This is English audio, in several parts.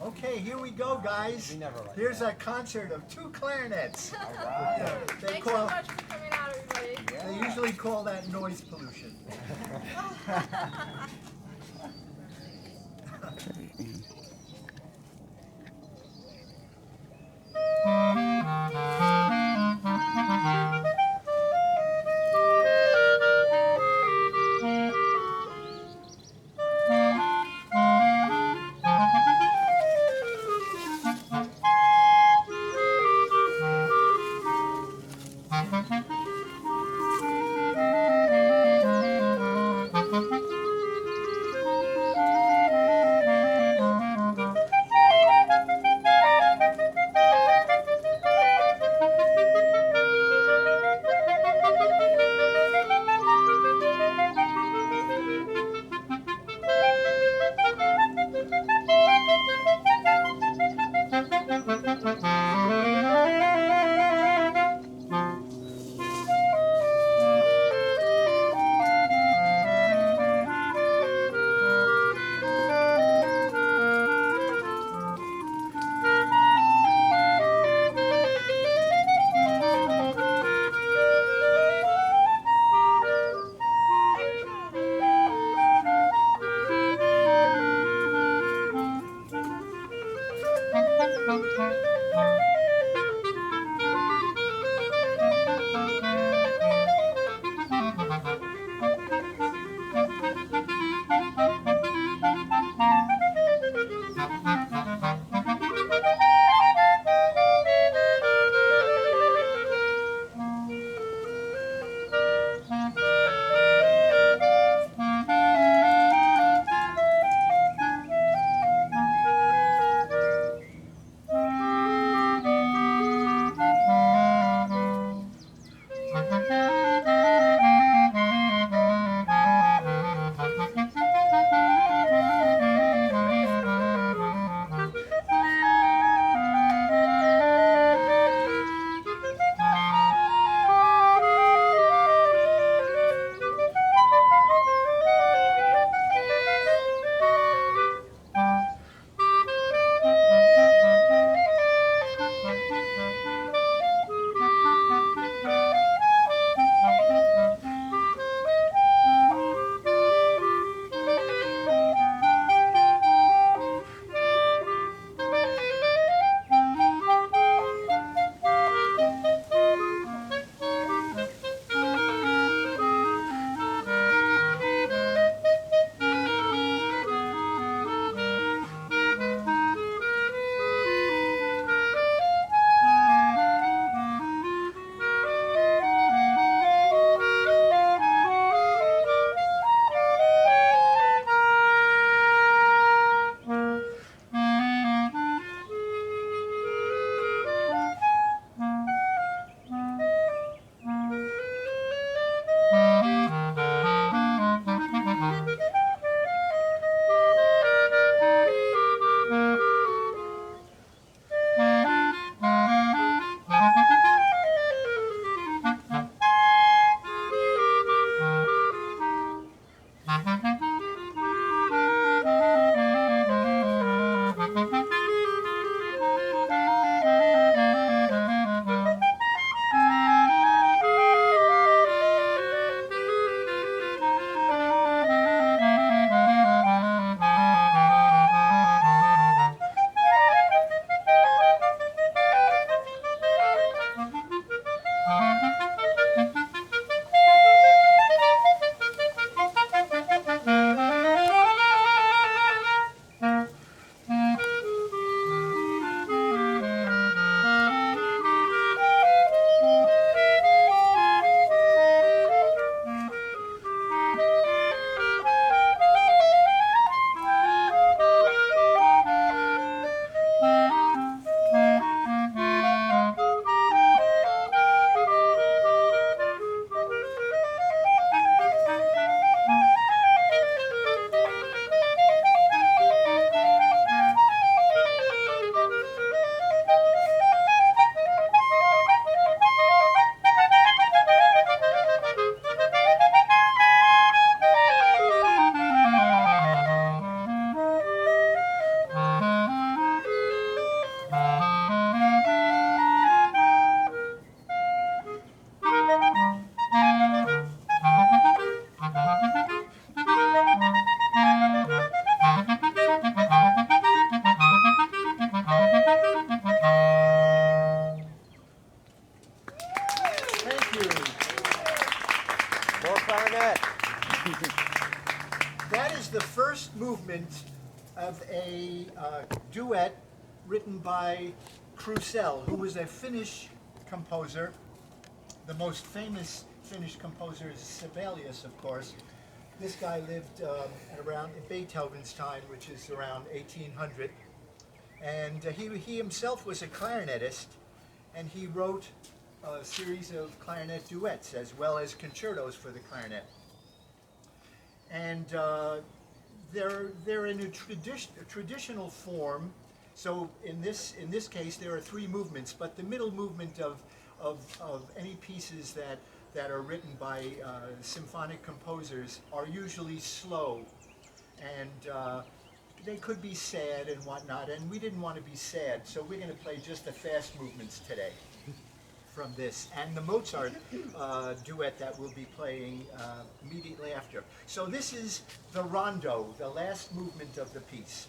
Okay, here we go, guys. Here's a concert of 2 clarinets. Thanks so much for coming out, everybody. They usually call that noise pollution. More clarinet. That is the first movement of a duet written by Crusell, who was a Finnish composer. The most famous Finnish composer is Sibelius, of course. This guy lived around Beethoven's time, which is around 1800. And he himself was a clarinetist, and he wrote a series of clarinet duets as well as concertos for the clarinet. And they're in a traditional form. So in this case, there are three movements, but the middle movement of any pieces that are written by symphonic composers are usually slow, and they could be sad and whatnot, and we didn't want to be sad, so we're going to play just the fast movements today from this, and the Mozart duet that we'll be playing immediately after. So this is the Rondo, the last movement of the piece.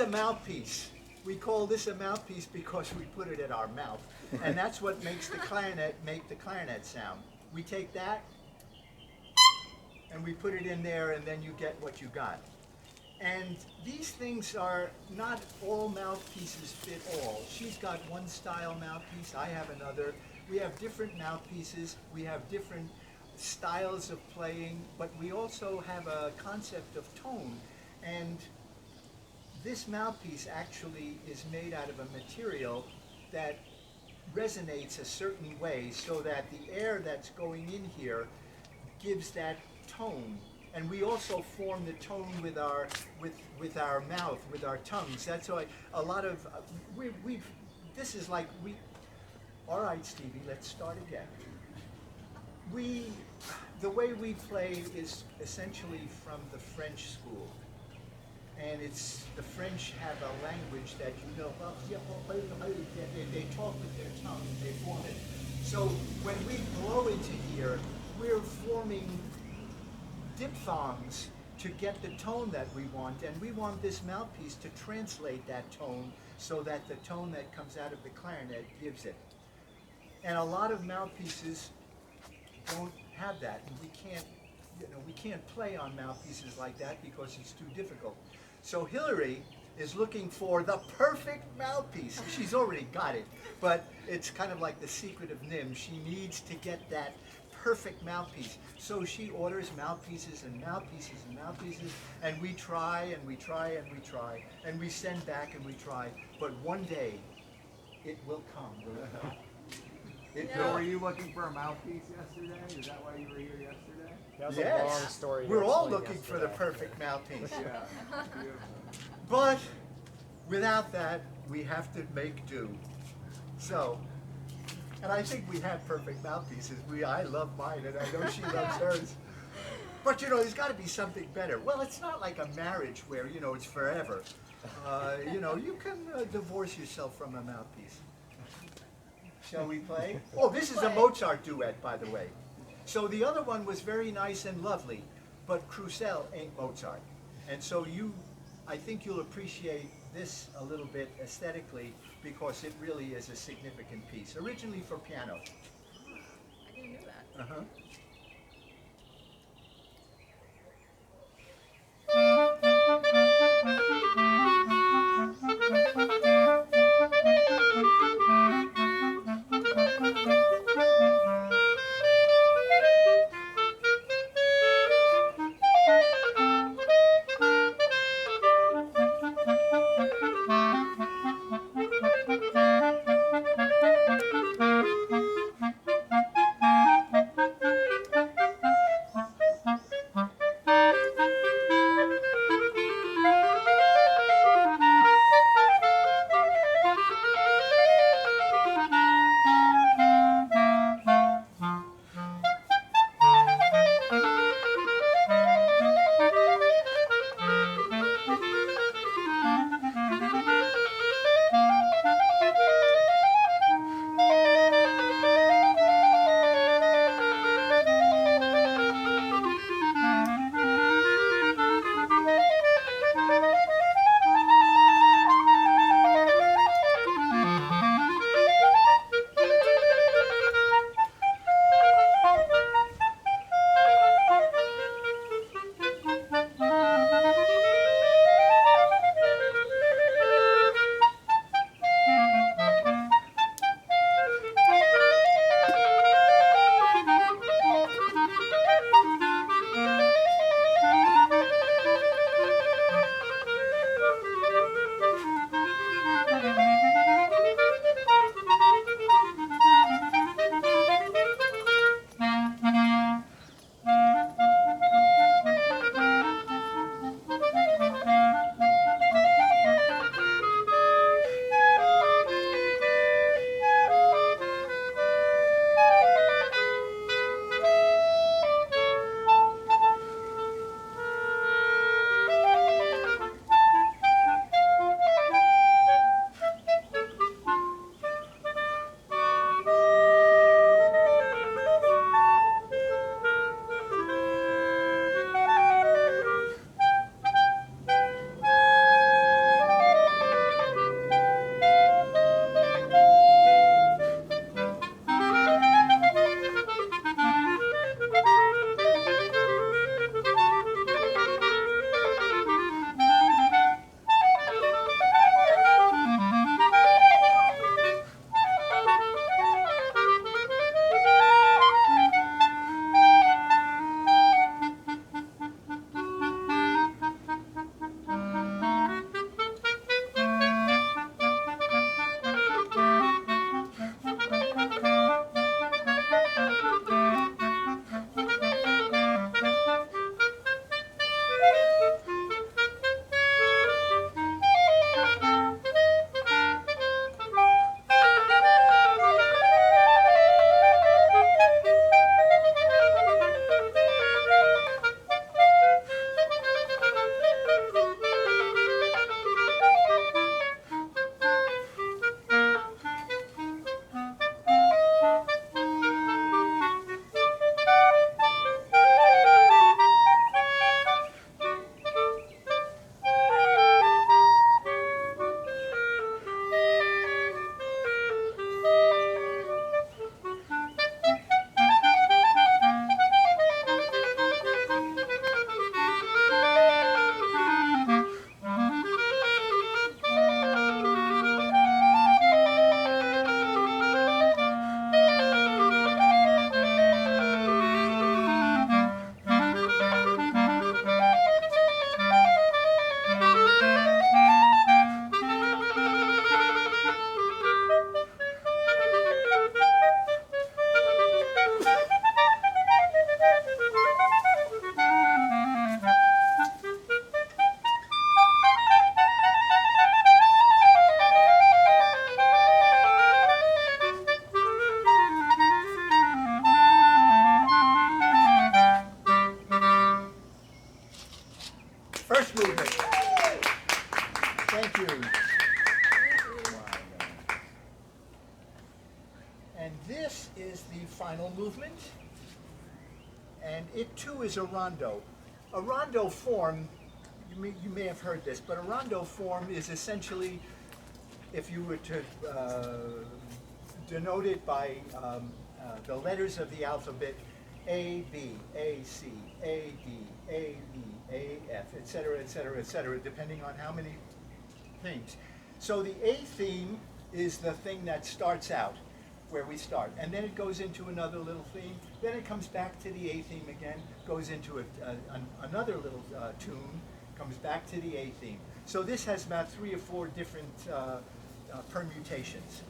Mouthpiece. We call this a mouthpiece because we put it in our mouth. And that's what makes the clarinet make the clarinet sound. We take that and we put it in there, and then you get what you got. And these things are not all mouthpieces fit all. She's got one style mouthpiece, I have another. We have different mouthpieces, we have different styles of playing, but we also have a concept of tone. And this mouthpiece actually is made out of a material that resonates a certain way so that the air that's going in here gives that tone. And we also form the tone with our mouth, with our tongues. That's why a lot of this is like all right, Stevie, let's start again. The way we play is essentially from the French school. And the French have a language that they talk with their tongue, they form it. So when we blow into here, we're forming diphthongs to get the tone that we want, and we want this mouthpiece to translate that tone so that the tone that comes out of the clarinet gives it. And a lot of mouthpieces don't have that, and we can't play on mouthpieces like that because it's too difficult. So Hilary is looking for the perfect mouthpiece. She's already got it, but it's kind of like the secret of NIM. She needs to get that perfect mouthpiece. So she orders mouthpieces and mouthpieces and mouthpieces, and we try and we try and we try, and we send back and we try. But one day, it will come. So were you looking for a mouthpiece yesterday? Is that why you were here yesterday? That was Yes. a long story. We're to all explain looking for the yesterday. perfect mouthpiece. Yeah. But without that, we have to make do. So, and I think we have perfect mouthpieces. I love mine, and I know she loves hers. But there's got to be something better. Well, it's not like a marriage where it's forever. You can divorce yourself from a mouthpiece. Shall we play? Oh, this is a Mozart duet, by the way. So the other one was very nice and lovely, but Crusell ain't Mozart. And so I think you'll appreciate this a little bit aesthetically because it really is a significant piece. Originally for piano. I didn't know that. Uh-huh. this is the final movement, and it too is a rondo. A rondo form, you may have heard this, but a rondo form is essentially, if you were to denote it by the letters of the alphabet, A, B, A, C, A, D, A, B, A, F, etc., etc., etc., depending on how many things. So the A theme is the thing that starts out, where we start, and then it goes into another little theme, then it comes back to the A theme again, goes into another little tune, comes back to the A theme. So this has about 3 or 4 different permutations.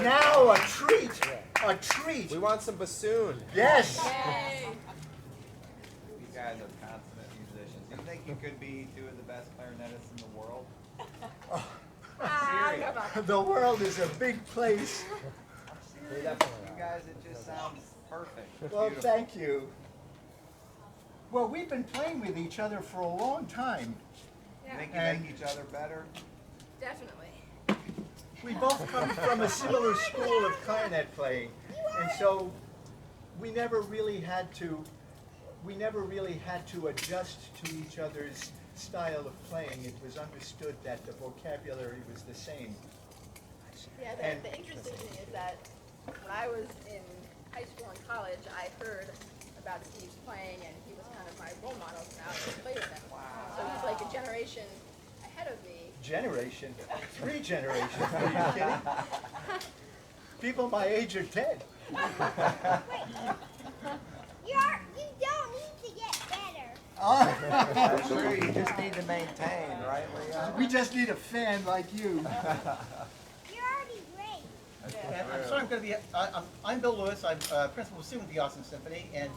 Now a treat, a treat. We want some bassoon. Yes. Yay! You guys are consummate musicians. Do you think you could be 2 of the best clarinetists in the world? Serious. Come on. The world is a big place. We definitely You guys, it just sounds perfect. Well, Beautiful. thank you. Well, we've been playing with each other for a long time. You Yeah, think you And- make each other better? definitely. We both come from a similar school of clarinet playing, and so we never really had to adjust to each other's style of playing. It was understood that the vocabulary was the same. Yeah, And- the interesting thing is that when I was in high school and college, I heard about Steve's playing, and he was kind of my role model, so now I can play with him. So he's like a generation ahead of me. Generation, 3 generations, are you kidding? People my age are dead. You don't need to get better. That's true, you just need to maintain, right, Leo? We just need a fan like you. You're already great. And I'm sorry, I'm going to be. I'm Bill Lewis. I'm principal student with the Awesome Symphony, and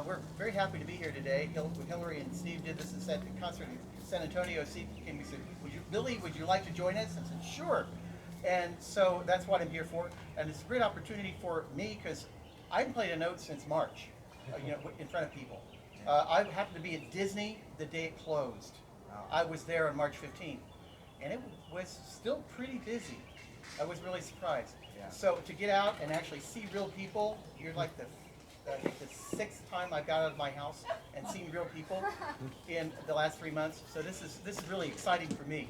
we're very happy to be here today. Hilary and Steve did this at the concert in San Antonio. Steve came and said, "Billy, would you like to join us?" I said, "Sure." And so that's what I'm here for, and it's a great opportunity for me because I haven't played a note since March, in front of people. I happened to be at Disney the day it closed. I was there on March 15th, and it was still pretty busy. I was really surprised. Yeah. So to get out and actually see real people, you're like I think the 6th time I've got out of my house and seen real people in the last 3 months. So this is really exciting for me.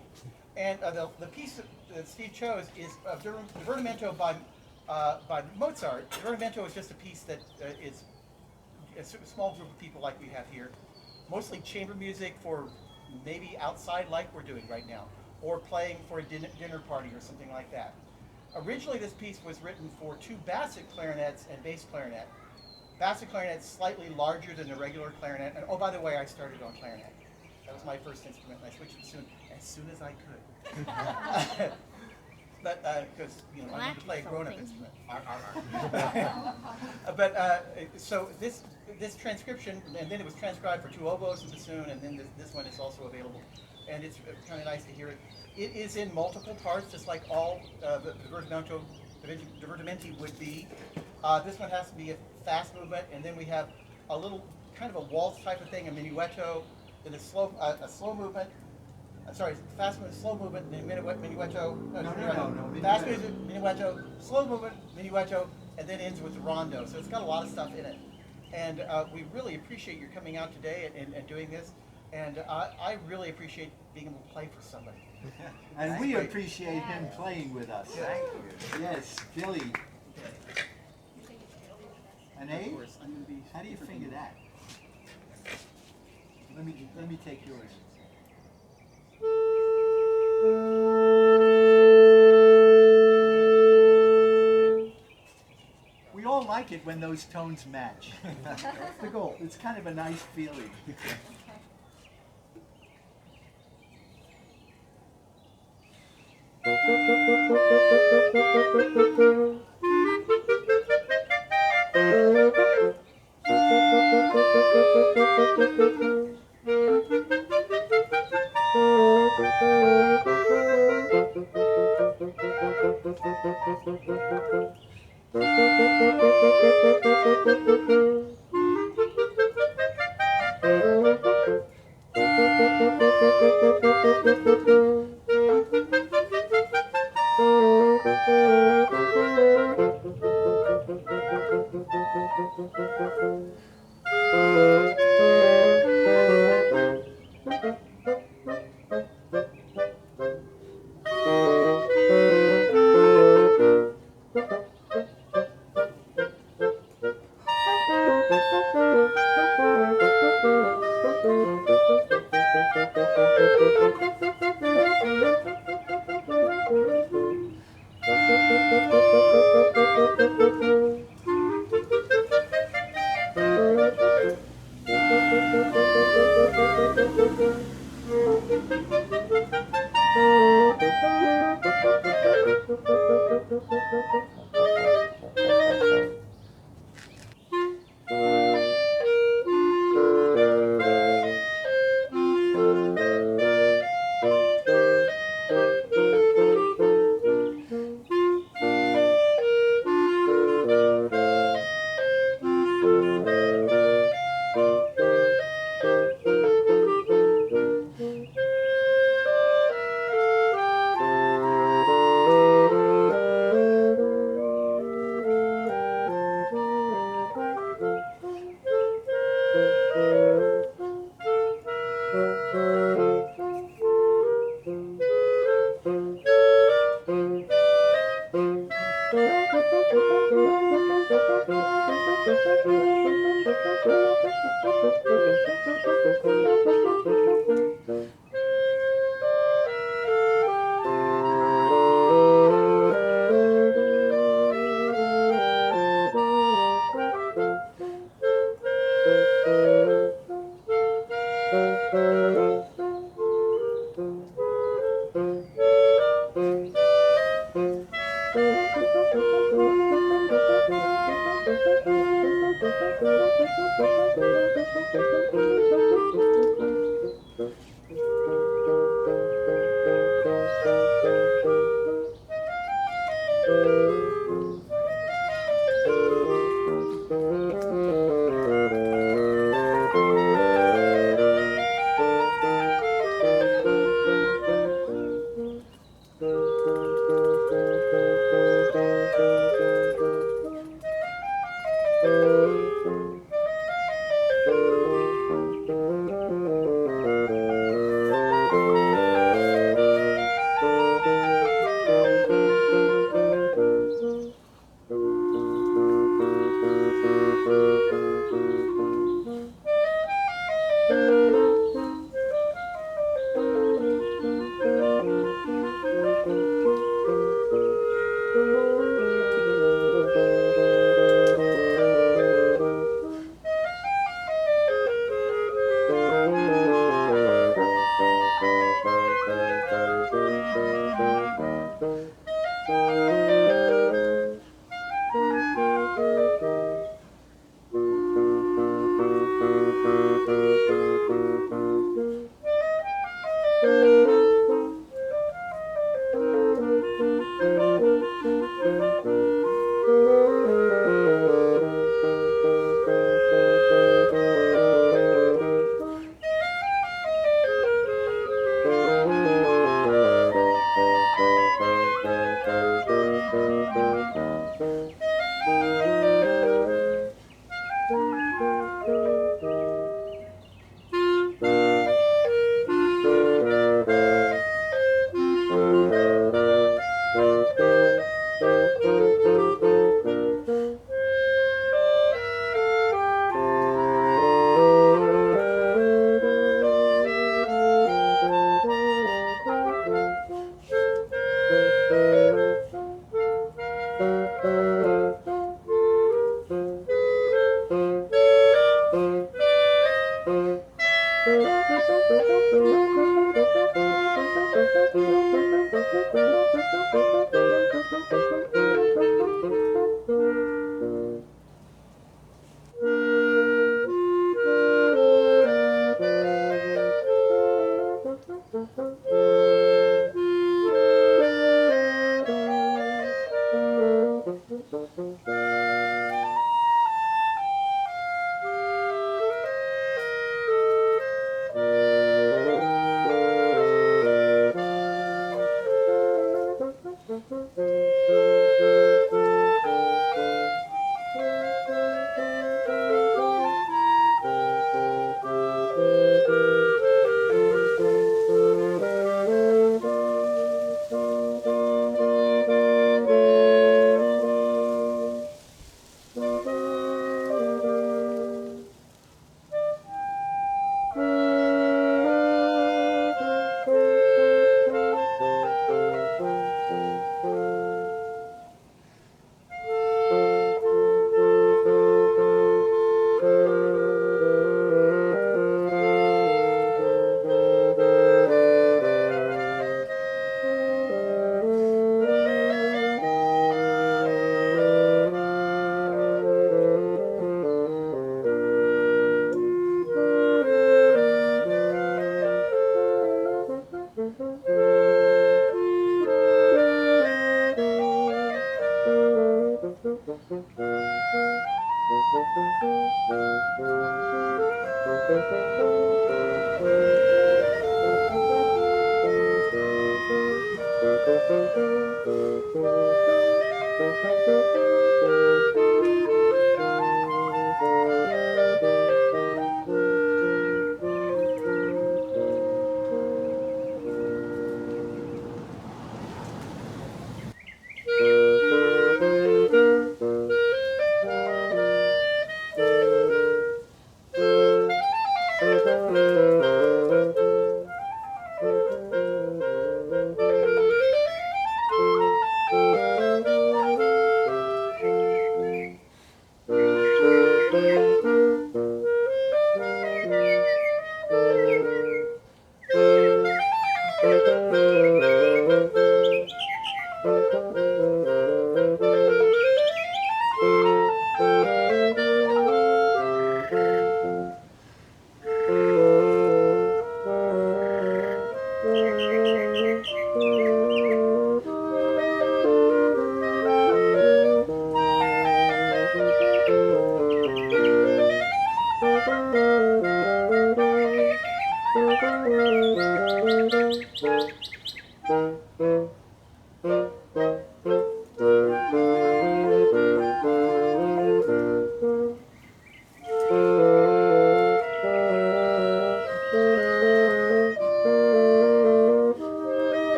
And the piece that Steve chose is Divertimento by Mozart. Divertimento is just a piece that is a small group of people like we have here, mostly chamber music for maybe outside like we're doing right now, or playing for a dinner party or something like that. Originally, this piece was written for 2 basset clarinets and bass clarinet. Basset clarinet is slightly larger than the regular clarinet, and oh, by the way, I started on clarinet. That was my first instrument, and I switched it as soon as I could. But because I wanted to play a grown-up instrument. But so this transcription, and then it was transcribed for 2 oboes and bassoon, and then this one is also available, and it's kind of nice to hear it. It is in multiple parts, just like all the divertimenti would be. This one has to be a fast movement, and then we have a little kind of a waltz type of thing, a minuetto, then a slow movement. Fast movement, slow movement, then minuetto. No. Fast movement, minuetto, slow movement, minuetto, and then ends with the rondo. So it's got a lot of stuff in it. And we really appreciate your coming out today and doing this. And I really appreciate being able to play for somebody. And we appreciate him playing with us. Thank you. Yes, Billy. An A? How do you finger that? Let me take yours. We all like it when those tones match. That's the goal. It's kind of a nice feeling.